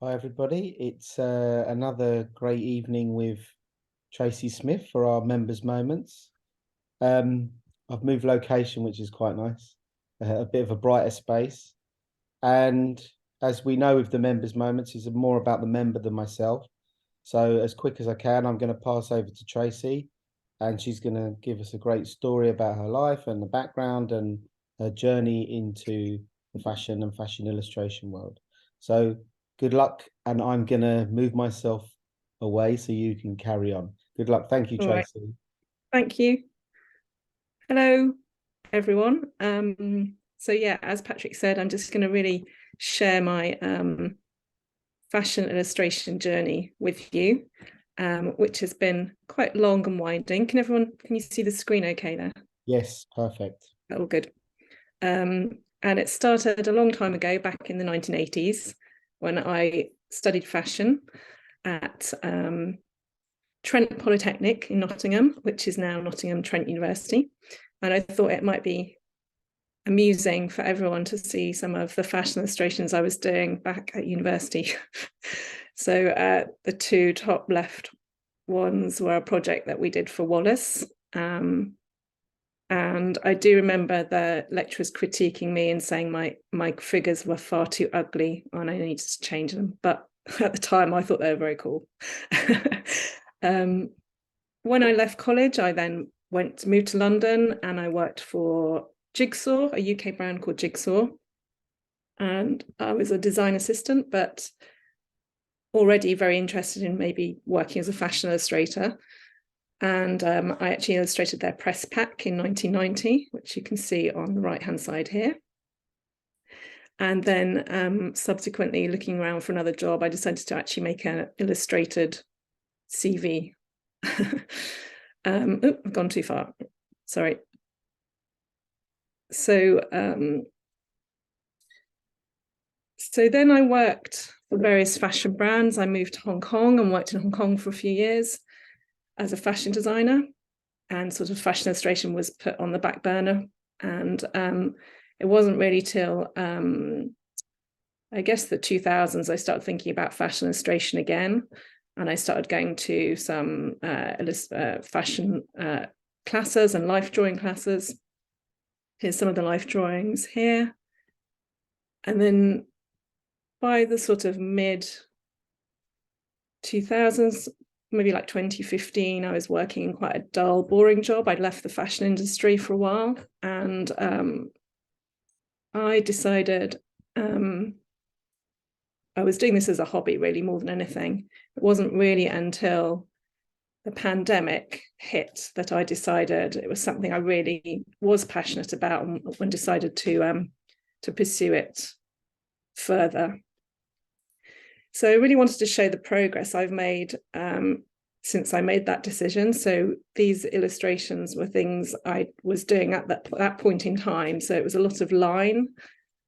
Hi, everybody. It's another great evening with Tracey Smith for our members' moments. Um, I've moved location, which is quite nice, a bit of a brighter space. And as we know with the members' moments, it's more about the member than myself. So, as quick as I can, I'm going to pass over to Tracey, and she's going to give us a great story about her life and the background and her journey into the fashion and fashion illustration world. So, good luck, and I'm going to move myself away so you can carry on. Good luck. Thank you, All right, Tracey. thank you. Hello, everyone. So yeah, as Patrick said, I'm just going to really share my fashion illustration journey with you, which has been quite long and winding. Can you see the screen okay there? Yes, perfect. All good. And it started a long time ago, back in the 1980s, when I studied fashion at Trent Polytechnic in Nottingham, which is now Nottingham Trent University. And I thought it might be amusing for everyone to see some of the fashion illustrations I was doing back at university. So the two top left ones were a project that we did for Wallace. And I do remember the lecturers critiquing me and saying my figures were far too ugly and I needed to change them. But at the time, I thought they were very cool. When I left college, I then moved to London and I worked for Jigsaw, a UK brand called Jigsaw. And I was a design assistant, but already very interested in maybe working as a fashion illustrator. And I actually illustrated their press pack in 1990, which you can see on the right-hand side here. And then subsequently looking around for another job, I decided to actually make an illustrated CV. I've gone too far. Sorry. So then I worked for various fashion brands. I moved to Hong Kong and worked in Hong Kong for a few years as a fashion designer, and sort of fashion illustration was put on the back burner. And it wasn't really till I guess the 2000s I started thinking about fashion illustration again, and I started going to some fashion classes and life drawing classes. Here's some of the life drawings here. And then by the sort of mid 2000s, maybe like 2015, I was working in quite a dull, boring job. I'd left the fashion industry for a while, and I decided I was doing this as a hobby, really, more than anything. It wasn't really until the pandemic hit that I decided it was something I really was passionate about, and decided to pursue it further. So I really wanted to show the progress I've made since I made that decision. So these illustrations were things I was doing at that point in time. So it was a lot of line,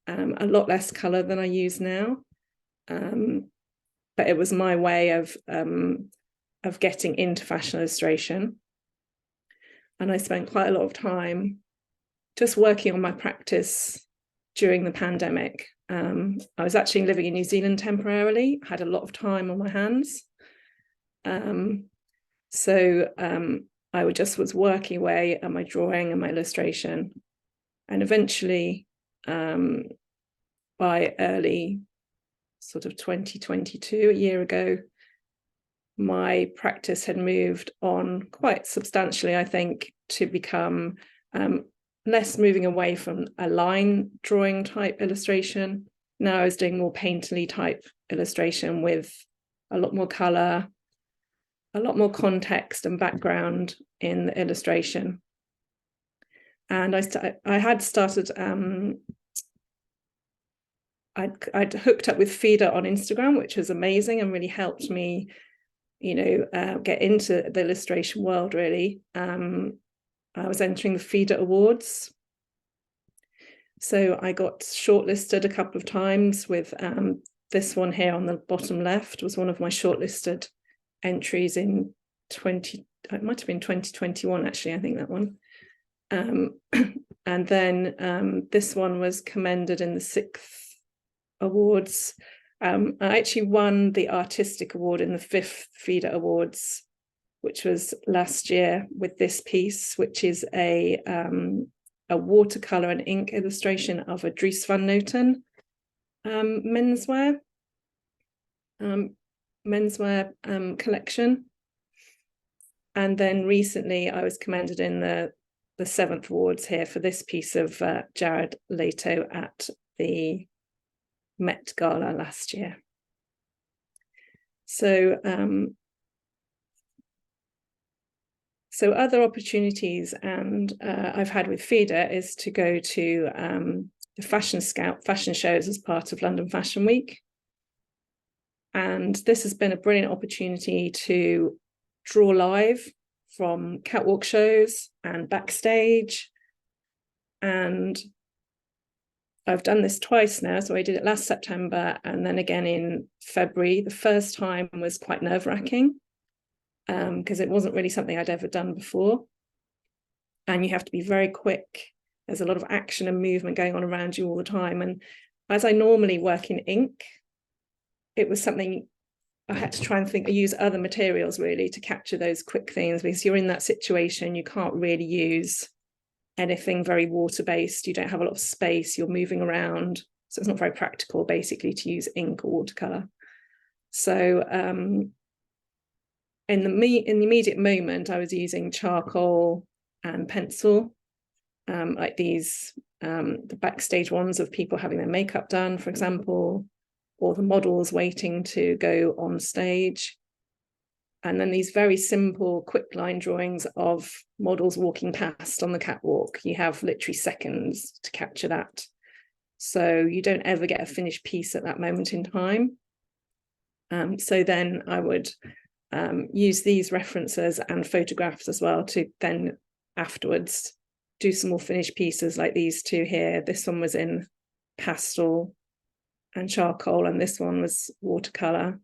a lot less color than I use now. But it was my way of getting into fashion illustration. And I spent quite a lot of time just working on my practice during the pandemic. I was actually living in New Zealand temporarily, had a lot of time on my hands. So I was working away at my drawing and my illustration. And eventually, by early sort of 2022, a year ago, my practice had moved on quite substantially, I think, to become less moving away from a line drawing type illustration. Now I was doing more painterly type illustration with a lot more color, a lot more context and background in the illustration. And I had started, I'd hooked up with Fida on Instagram, which was amazing and really helped me, get into the illustration world, really. I was entering the Fida Awards. So I got shortlisted a couple of times with this one here on the bottom left was one of my shortlisted entries in it might have been 2021, actually, I think that one. And then this one was commended in the 6th awards I actually won the artistic award in the 5th Fida Awards, which was last year, with this piece, which is a watercolor and ink illustration of a Dries van Noten menswear collection. And then recently I was commended in the 7th Awards here for this piece of Jared Leto at the Met Gala last year. So so other opportunities and I've had with Fida is to go to the Fashion Scout fashion shows as part of London Fashion Week. And this has been a brilliant opportunity to draw live from catwalk shows and backstage. And I've done this twice now. So I did it last September and then again in February. The first time was quite nerve-wracking because it wasn't really something I'd ever done before. And you have to be very quick. There's a lot of action and movement going on around you all the time. And as I normally work in ink, it was something I had to try and use other materials really to capture those quick things, because you're in that situation, you can't really use anything very water-based. You don't have a lot of space, you're moving around. So it's not very practical basically to use ink or watercolor. So in the immediate moment, I was using charcoal and pencil, like these, the backstage ones of people having their makeup done, for example, or the models waiting to go on stage. And then these very simple quick line drawings of models walking past on the catwalk. You have literally seconds to capture that. So you don't ever get a finished piece at that moment in time. So then I would use these references and photographs as well to then afterwards do some more finished pieces like these two here. This one was in pastel and charcoal, and this one was watercolor.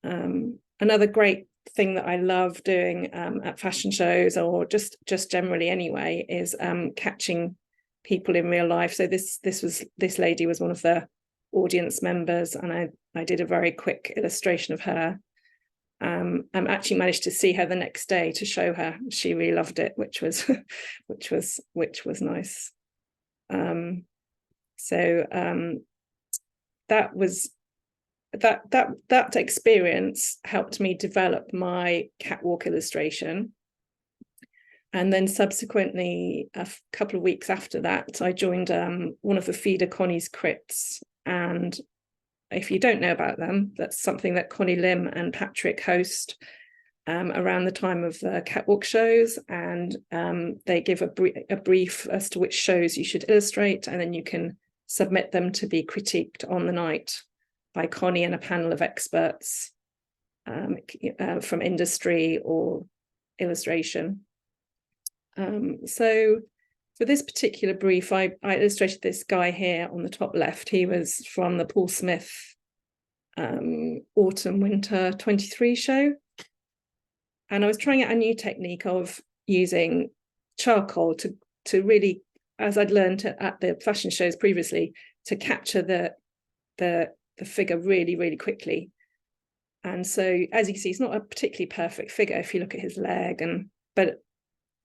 Another great thing that I love doing at fashion shows, or just generally anyway, is catching people in real life. So this lady was one of the audience members, and I did a very quick illustration of her. I actually managed to see her the next day to show her. She really loved it, which was nice. That experience helped me develop my catwalk illustration. And then subsequently, a couple of weeks after that, I joined one of the Fida Connie's crits. And if you don't know about them, that's something that Connie Lim and Patrick host around the time of the catwalk shows. And they give a brief as to which shows you should illustrate, and then you can submit them to be critiqued on the night by Connie and a panel of experts from industry or illustration. So for this particular brief, I illustrated this guy here on the top left. He was from the Paul Smith Autumn Winter 23 show. And I was trying out a new technique of using charcoal to really, as I'd learned at the fashion shows previously, to capture the figure really, really quickly. And so, as you can see, it's not a particularly perfect figure if you look at his leg, but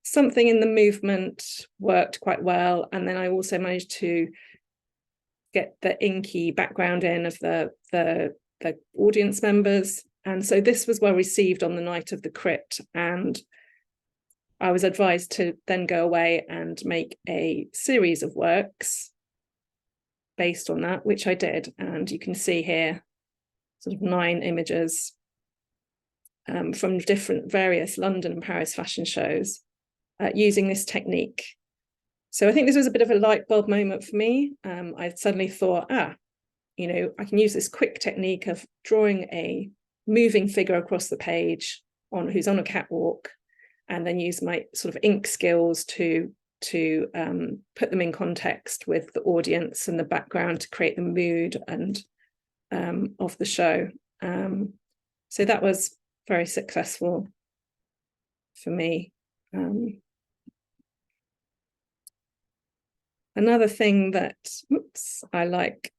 something in the movement worked quite well. And then I also managed to get the inky background in of the audience members. And so this was well received on the night of the crit. And I was advised to then go away and make a series of works based on that, which I did. And you can see here sort of 9 images from different various London and Paris fashion shows using this technique. So I think this was a bit of a light bulb moment for me. I suddenly thought, I can use this quick technique of drawing a moving figure across the page who's on a catwalk, and then use my sort of ink skills to put them in context with the audience and the background to create the mood and of the show. So that was very successful for me. Another thing that I like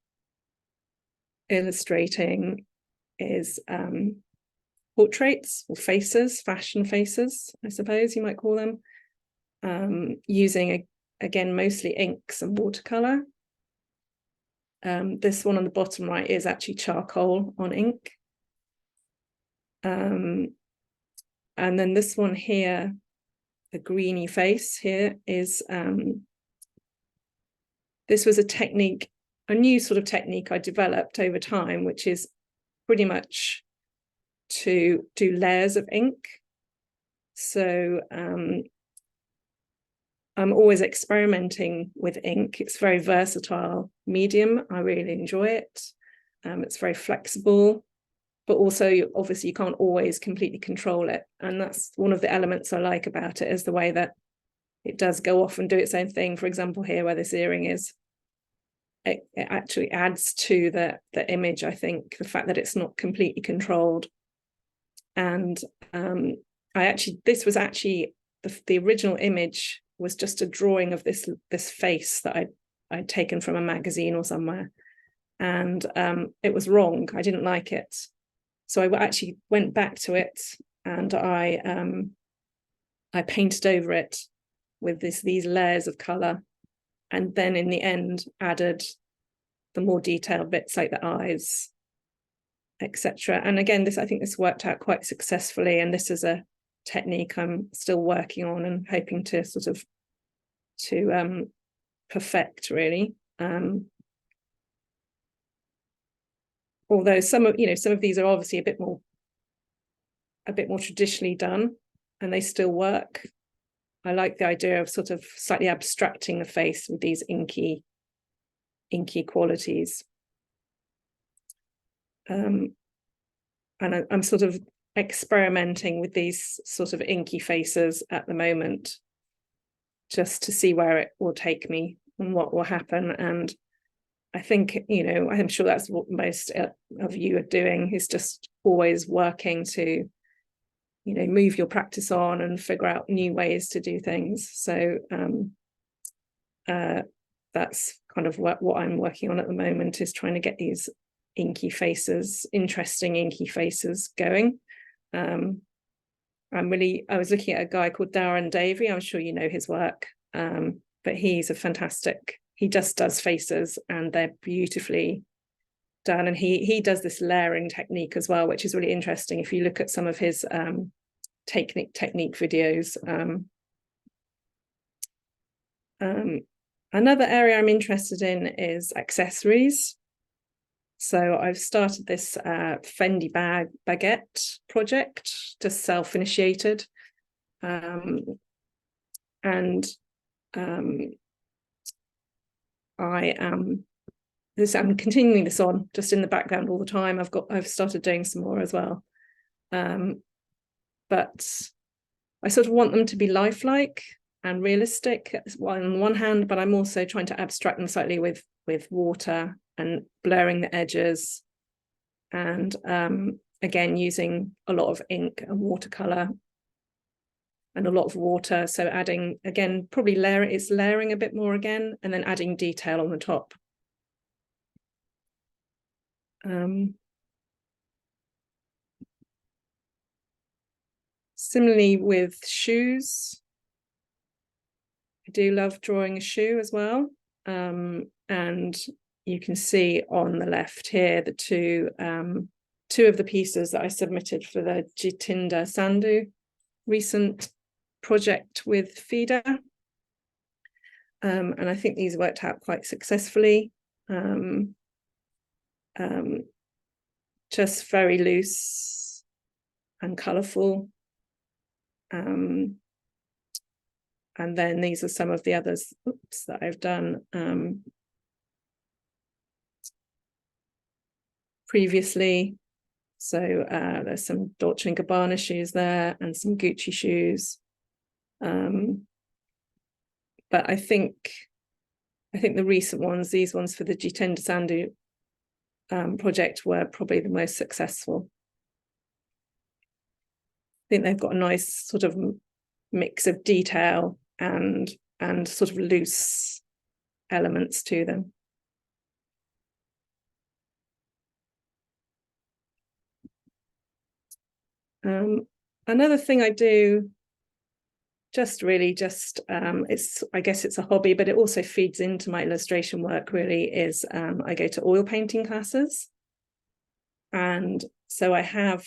illustrating is portraits or faces, fashion faces, I suppose you might call them, using, again, mostly inks and watercolor. This one on the bottom right is actually charcoal on ink. And then this one here, the greeny face here, is this was a technique, a new sort of technique I developed over time, which is pretty much to do layers of ink. So I'm always experimenting with ink. It's a very versatile medium. I really enjoy it. It's very flexible, but also obviously you can't always completely control it. And that's one of the elements I like about it, is the way that it does go off and do its own thing. For example, here where this earring is, it actually adds to the image, I think, the fact that it's not completely controlled. And this was actually the original image was just a drawing of this face that I'd taken from a magazine or somewhere, and it was wrong. I didn't like it, so I actually went back to it and I painted over it with these layers of color, and then in the end added the more detailed bits like the eyes, etc. And again, I think this worked out quite successfully, and this is a technique I'm still working on and hoping to sort of perfect, really. Although some of these are obviously a bit more traditionally done, and they still work. I like the idea of sort of slightly abstracting the face with these inky qualities. And I'm sort of experimenting with these sort of inky faces at the moment, just to see where it will take me and what will happen. And I think, I'm sure that's what most of you are doing, is just always working to, move your practice on and figure out new ways to do things. So that's kind of what I'm working on at the moment, is trying to get these interesting inky faces going. I was looking at a guy called Darren Davey. I'm sure you know his work, but he's a fantastic, he just does faces and they're beautifully done. And he does this layering technique as well, which is really interesting if you look at some of his technique videos. Another area I'm interested in is accessories. So I've started this Fendi baguette project, just self-initiated. I'm continuing this on just in the background all the time. I've started doing some more as well. But I sort of want them to be lifelike and realistic on one hand, but I'm also trying to abstract them slightly with water and blurring the edges, and again using a lot of ink and watercolor and a lot of water. So adding, again, probably layering a bit more again, and then adding detail on the top. Similarly with shoes, I do love drawing a shoe as well. And you can see on the left here the two of the pieces that I submitted for the Jitendra Sandhu recent project with Fida. And I think these worked out quite successfully. Just very loose and colourful. And then these are some of the others that I've done previously. So there's some Dolce & Gabbana shoes there and some Gucci shoes. But I think the recent ones, these ones for the Jitendra Sandhu project, were probably the most successful. I think they've got a nice sort of mix of detail and sort of loose elements to them. Another thing I do, I guess it's a hobby, but it also feeds into my illustration work really, is I go to oil painting classes. And so I have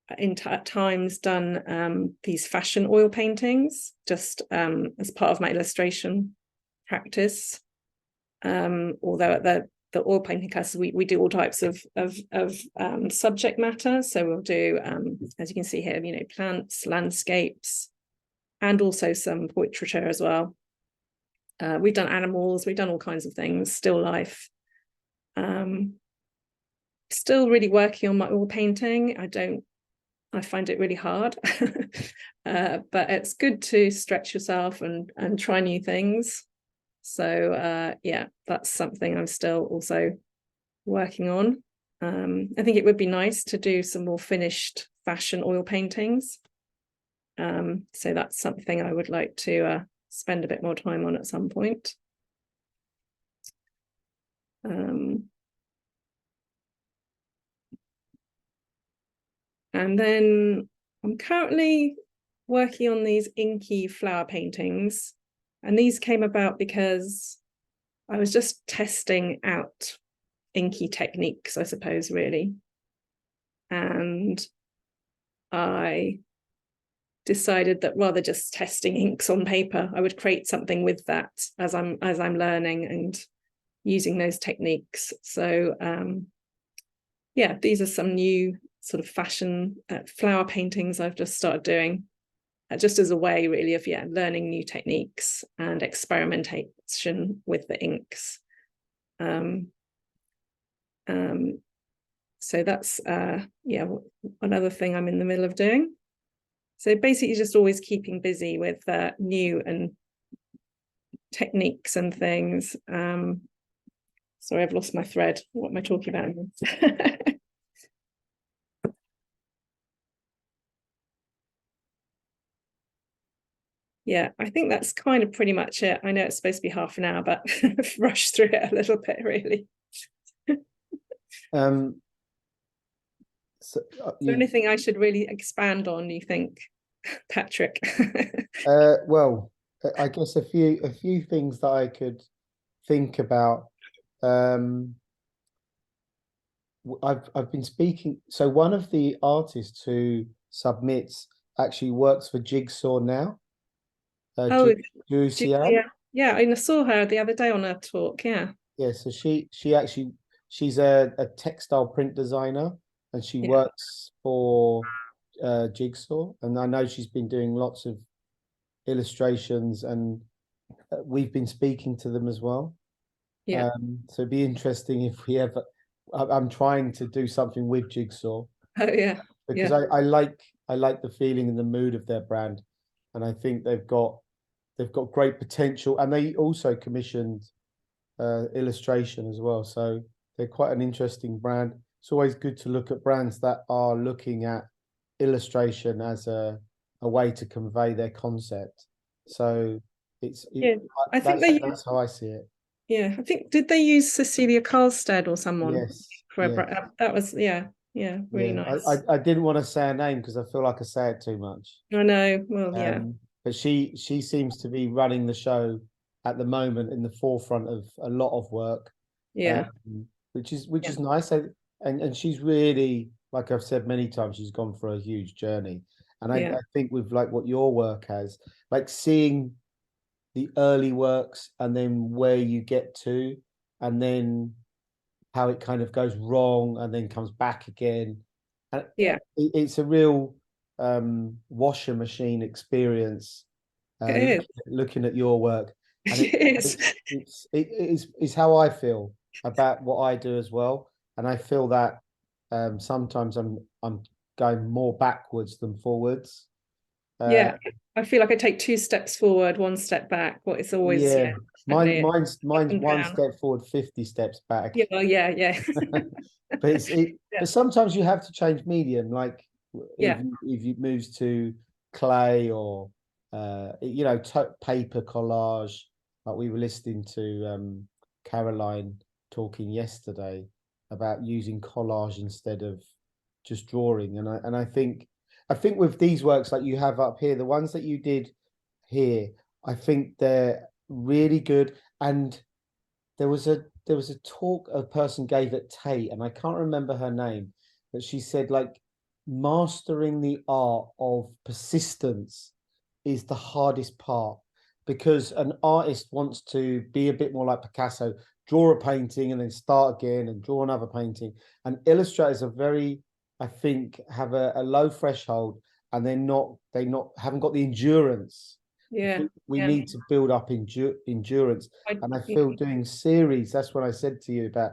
at times done these fashion oil paintings just as part of my illustration practice. Although at the oil painting classes, we do all types of subject matter. So we'll do, as you can see here, plants, landscapes, and also some portraiture as well. We've done animals, we've done all kinds of things, still life. Still really working on my oil painting. I find it really hard, but it's good to stretch yourself and try new things. So yeah, that's something I'm still also working on. I think it would be nice to do some more finished fashion oil paintings. So that's something I would like to spend a bit more time on at some point. And then I'm currently working on these inky flower paintings. And these came about because I was just testing out inky techniques, I suppose, really. And I decided that rather just testing inks on paper, I would create something with that as I'm learning and using those techniques. So yeah, these are some new sort of fashion flower paintings I've just started doing, just as a way really of learning new techniques and experimentation with the inks. So that's another thing I'm in the middle of doing. So basically just always keeping busy with new and techniques and things. Sorry, I've lost my thread. What am I talking about? Yeah, I think that's kind of pretty much it. I know it's supposed to be half an hour, but I've rushed through it a little bit, really. So, is there anything I should really expand on, you think, Patrick? Well, I guess a few things that I could think about. I've been speaking. So one of the artists who submits actually works for Jigsaw now. Oh, Juicia. yeah, I saw her the other day on a talk. Yeah. Yeah, so she's a textile print designer, and she Yeah. works for Jigsaw, and I know she's been doing lots of illustrations, and we've been speaking to them as well. Yeah. So it'd be interesting if we ever. I'm trying to do something with Jigsaw. Oh yeah. Because Yeah. I like the feeling and the mood of their brand, and I think they've got great potential, and they also commissioned illustration as well, so they're quite an interesting brand. It's always good to look at brands that are looking at illustration as a way to convey their concept. So I think that's how I see it. Yeah, I think, did they use Cecilia Karlstead or someone Yes, for a that was really nice. I didn't want to say her name because I feel like I say it too much. I know. Well, yeah. But she seems to be running the show at the moment in the forefront of a lot of work. Yeah. Which is nice. And she's really, like I've said many times, she's gone for a huge journey. And I think with like what your work has, like seeing the early works and then where you get to, and then how it kind of goes wrong and then comes back again. And it's a real washer machine experience. Looking at your work, and it's how I feel about what I do as well. And I feel that sometimes I'm going more backwards than forwards. I feel like I take 2 steps forward, 1 step back. What it's always mine's 1 step forward, 50 steps back. Yeah, well, yeah. But sometimes you have to change medium, like if you moves to clay or paper collage. Like we were listening to Caroline talking yesterday about using collage instead of just drawing. And I think with these works like you have up here, the ones that you did here, I think they're really good. And there was a talk a person gave at Tate, and I can't remember her name, but she said like mastering the art of persistence is the hardest part, because an artist wants to be a bit more like Picasso, draw a painting and then start again and draw another painting. And illustrators are very, I think, have a low threshold, and they haven't got the endurance. I Yeah. think we Yeah. need to build up endurance. And I feel doing series, that's what I said to you about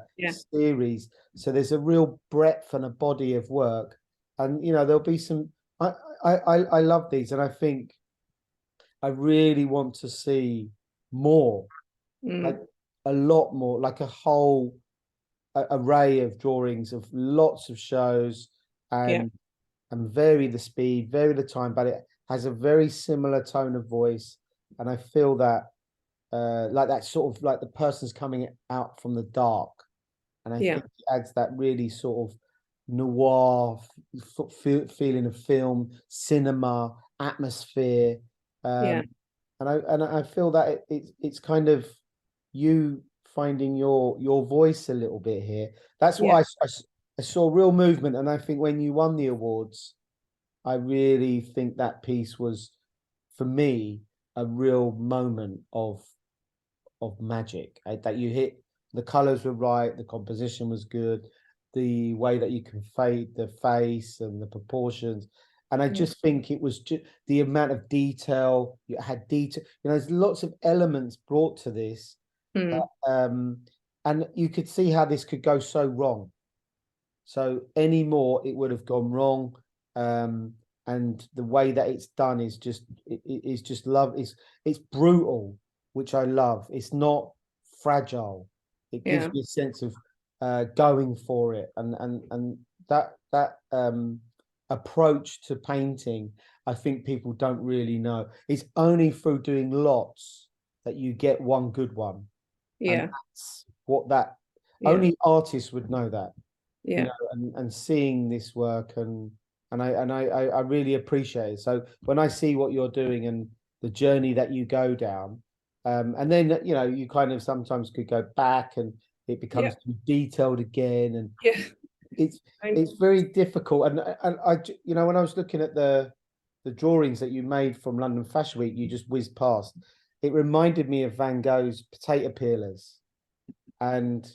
series. So there's a real breadth and a body of work. And there'll be some I love these, and I think I really want to see more, like a lot more, like a whole array of drawings of lots of shows, and vary the speed, vary the time, but it has a very similar tone of voice. And I feel that like that sort of like the person's coming out from the dark. And I think it adds that really sort of noir feeling of film, cinema, atmosphere. And I feel that it's kind of you finding your voice a little bit here. That's what I saw real movement. And I think when you won the awards, I really think that piece was, for me, a real moment of magic. That you hit, the colors were right, the composition was good, the way that you can fade the face and the proportions. And I just think it was just the amount of detail. You had detail, there's lots of elements brought to this. And you could see how this could go so wrong. So any more, it would have gone wrong. And the way that it's done is just love. It's brutal, which I love. It's not fragile. It gives me a sense of going for it, and that approach to painting, I think people don't really know. It's only through doing lots that you get one good one. And that's what only artists would know that. And seeing this work, and I really appreciate it. So when I see what you're doing and the journey that you go down, and then you kind of sometimes could go back and it becomes too detailed again, and it's very difficult. And I when I was looking at the drawings that you made from London Fashion Week, you just whizzed past. It reminded me of Van Gogh's potato peelers, and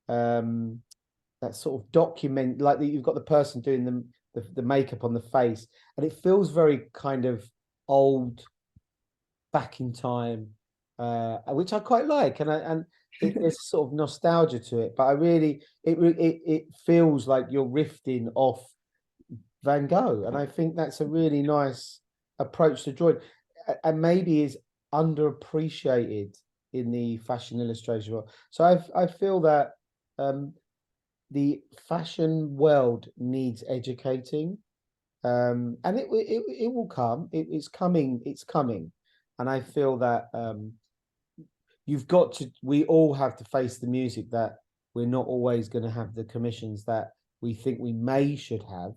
that sort of document, like you've got the person doing the makeup on the face, and it feels very kind of old, back in time, which I quite like, and there's sort of nostalgia to it. But I really, it feels like you're rifting off Van Gogh, and I think that's a really nice approach to drawing, and maybe is underappreciated in the fashion illustration world. So I feel that the fashion world needs educating, and it will come. It's coming, and I feel that we all have to face the music that we're not always going to have the commissions that we think we should have.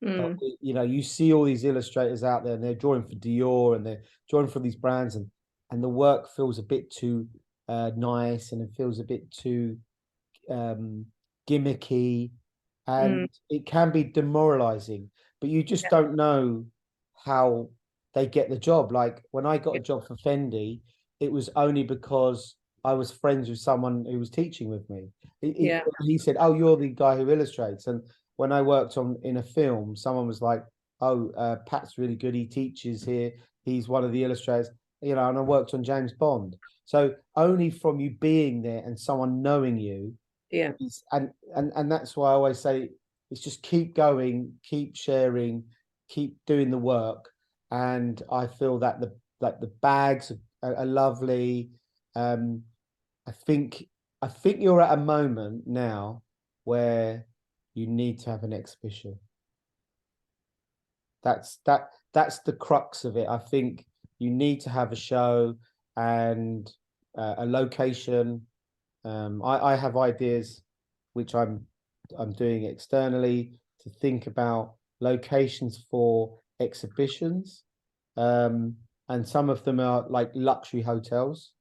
But you see all these illustrators out there, and they're drawing for Dior, and they're drawing for these brands, and the work feels a bit too nice, and it feels a bit too gimmicky, and it can be demoralizing. But you just don't know how they get the job. Like when I got a job for Fendi, it was only because I was friends with someone who was teaching with me. He said, "Oh, you're the guy who illustrates." And when I worked in a film, someone was like, "Oh, Pat's really good. He teaches here. He's one of the illustrators." And I worked on James Bond. So only from you being there and someone knowing you, and that's why I always say it's just keep going, keep sharing, keep doing the work. And I feel that the bags are lovely. I think you're at a moment now where you need to have an exhibition. That's the crux of it. I think you need to have a show and a location. I have ideas which I'm doing externally to think about locations for exhibitions, and some of them are like luxury hotels,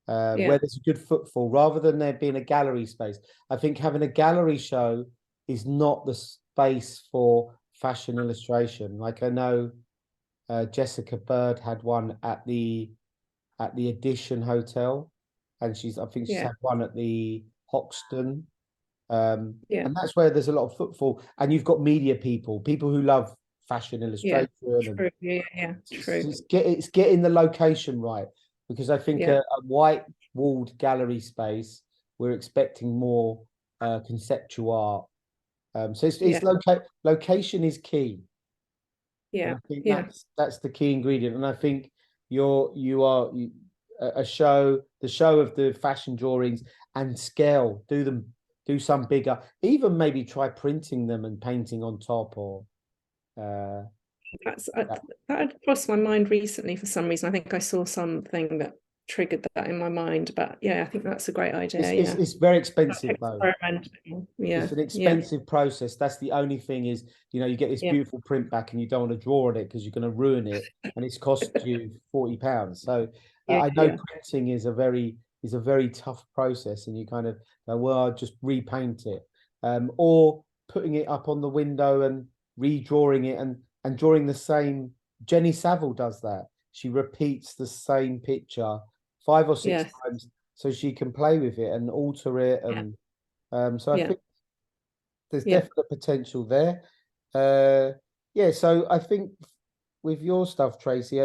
where there's a good footfall, rather than there being a gallery space. I think having a gallery show is not the space for fashion illustration. Like I know Jessica Bird had one at the Edition Hotel, and I think she's had one at the Hoxton. And that's where there's a lot of footfall, and you've got media people who love fashion illustration. True. True. It's getting the location right, because I think a white walled gallery space, we're expecting more conceptual art. So location is key. And I think that's the key ingredient. And I think you are the show of the fashion drawings and scale. Do some bigger, even maybe try printing them and painting on top, or that had crossed my mind recently for some reason. I think I saw something that triggered that in my mind, but I think that's a great idea. It's very expensive though. It's an expensive process. That's the only thing, is you get this beautiful print back and you don't want to draw on it because you're going to ruin it, and it's cost you £40. So I know printing is a very tough process, and you kind of go, well, I'll just repaint it, or putting it up on the window and redrawing it and drawing the same. Jenny Saville does that. She repeats the same picture 5 or 6 times so she can play with it and alter it, and so I think there's definite potential there. So I think with your stuff, Tracey,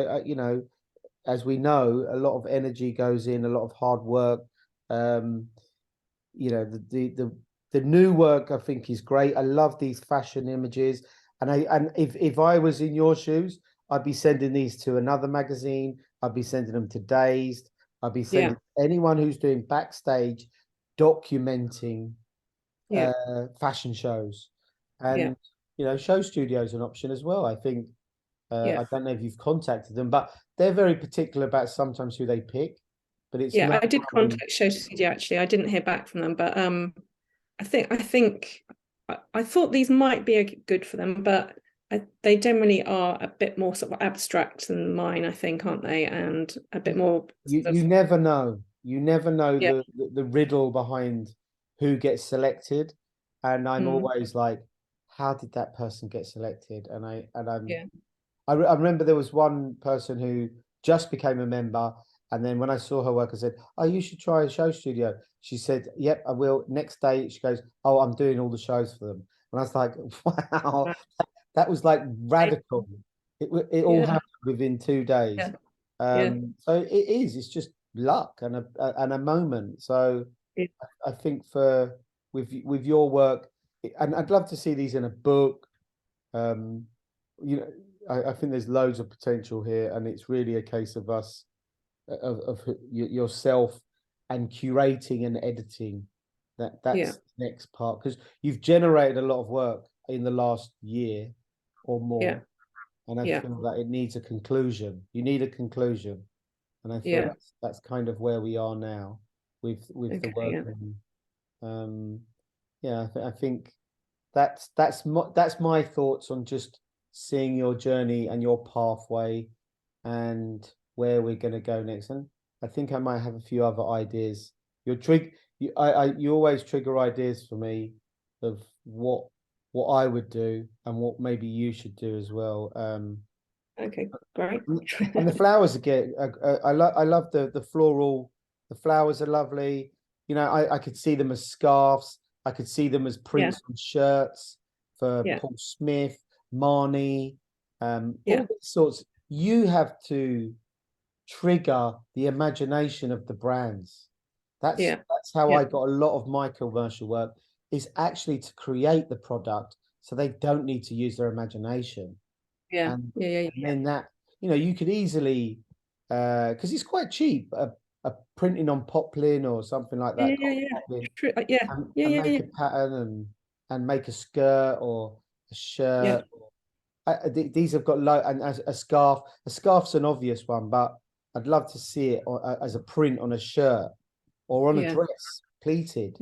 as we know, a lot of energy goes in, a lot of hard work. The new work I think is great. I love these fashion images, and if I was in your shoes, I'd be sending these to another magazine. I'd be sending them to Dazed. I'd be sending anyone who's doing backstage documenting fashion shows, and show studios an option as well. I think I don't know if you've contacted them, but they're very particular about sometimes who they pick. But it's I did contact Show Studio actually. I didn't hear back from them, but I thought these might be good for them, but they generally are a bit more sort of abstract than mine, I think, aren't they? And a bit more. You never know. You never know the riddle behind who gets selected, and I'm always like, how did that person get selected? And I remember there was one person who just became a member, and then when I saw her work, I said, "Oh, you should try a show studio." She said, "Yep, I will." Next day, she goes, "Oh, I'm doing all the shows for them," and I was like, "Wow." That was like radical. It all happened within 2 days. So it's just luck and a moment. So I think with your work, and I'd love to see these in a book. I think there's loads of potential here, and it's really a case of us, of yourself, and curating and editing. That's the next part, because you've generated a lot of work in the last year or more, and I feel that it needs a conclusion. You need a conclusion, and I feel that's kind of where we are now with the work. I think that's my thoughts on just seeing your journey and your pathway and where we're going to go next. And I think I might have a few other ideas. You always trigger ideas for me of what I would do and what maybe you should do as well. Okay, great. And the flowers again, I love the floral. The flowers are lovely. I could see them as scarves. I could see them as prints on shirts for Paul Smith, Marnie, all these sorts. You have to trigger the imagination of the brands. That's how I got a lot of my commercial work, is actually to create the product so they don't need to use their imagination. And then that, you could easily, because it's quite cheap, a printing on poplin or something like that. And make a pattern and make a skirt or a shirt. These have got low, and as a scarf. A scarf's an obvious one, but I'd love to see it as a print on a shirt or on a dress, pleated.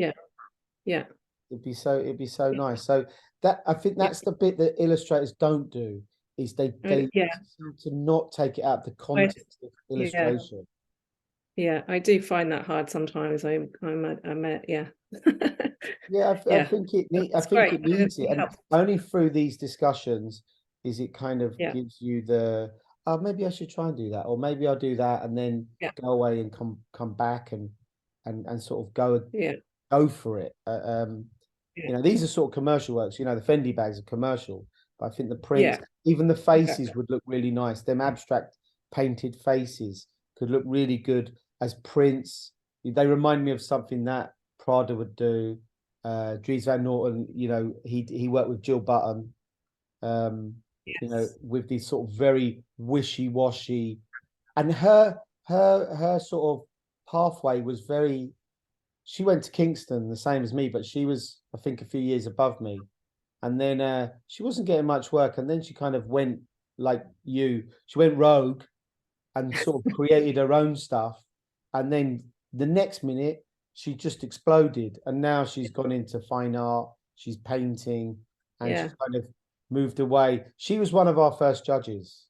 it'd be so nice. So that, I think Yeah. that's the bit that illustrators don't do, is they Yeah. seem to not take it out of the I, context of yeah. illustration. Yeah. I do find that hard sometimes. Yeah. Yeah, I Yeah. think I It's think great. it needs it, It and helps. only through these discussions is it kind of Yeah. gives you the, oh, maybe I should try and do that, or maybe I'll do that and then Yeah. go away and come back and sort of Yeah. go for it. Yeah. You know, these are sort of commercial works. You know, the Fendi bags are commercial, but I think the prints, Yeah. even the faces Exactly. would look really nice. Them abstract painted faces could look really good as prints. They remind me of something that Prada would do. Dries Van Noten, you know, he worked with Jill Button, you know, Yes. with these sort of very wishy-washy, and her sort of pathway was very, she went to Kingston the same as me, but she was, I think, a few years above me. And then she wasn't getting much work. And then she kind of went like you, she went rogue and sort of created her own stuff. And then the next minute, she just exploded. And now she's gone into fine art, she's painting, and Yeah. she's kind of moved away. She was one of our first judges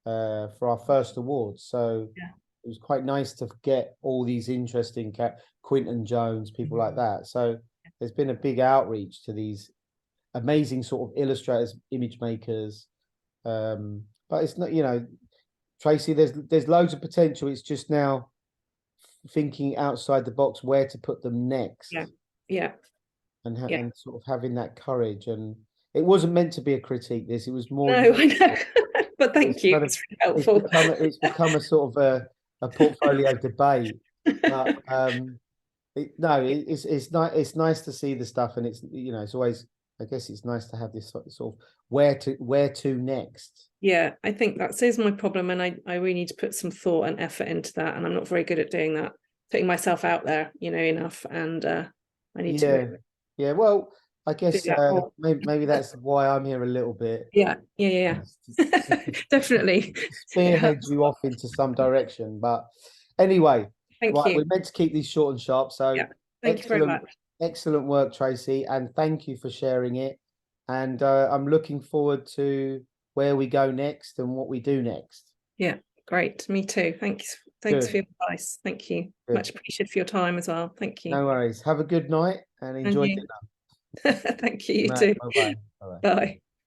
for our first awards. So Yeah. it was quite nice to get all these interesting Quinton Jones, people like that. So there's been a big outreach to these amazing sort of illustrators, image makers. But it's not, you know, Tracey, there's loads of potential. It's just now thinking outside the box where to put them next, Yeah. Yeah. Yeah. and sort of having that courage. And it wasn't meant to be a critique. This, it was more No, I know. useful. But It's thank you. kind of, It's really helpful. it's become a sort of a portfolio debate. But no, it's nice to see the stuff, and it's, you know, it's always, I guess it's nice to have this sort of where to next. Yeah, I think that's my problem, and I really need to put some thought and effort into that, and I'm not very good at doing that, putting myself out there, enough, and I need to Yeah, really yeah. Well, I do guess that more. maybe that's why I'm here a little bit, Yeah, yeah, to, yeah. Definitely. It spearhead helps. you off into some direction. But anyway, Thank right, you. we're meant to keep these short and sharp. So Yeah, thank you very excellent, much. excellent work, Tracey, and thank you for sharing it. And I'm looking forward to where we go next and what we do next. Yeah, great. Me too. Thanks. Thanks for Good, your advice. Thank you. good. Much appreciated for your time as well. Thank you. No worries. Have a good night and And enjoy you. dinner. Thank you, you Bye too. bye. Bye bye. Bye.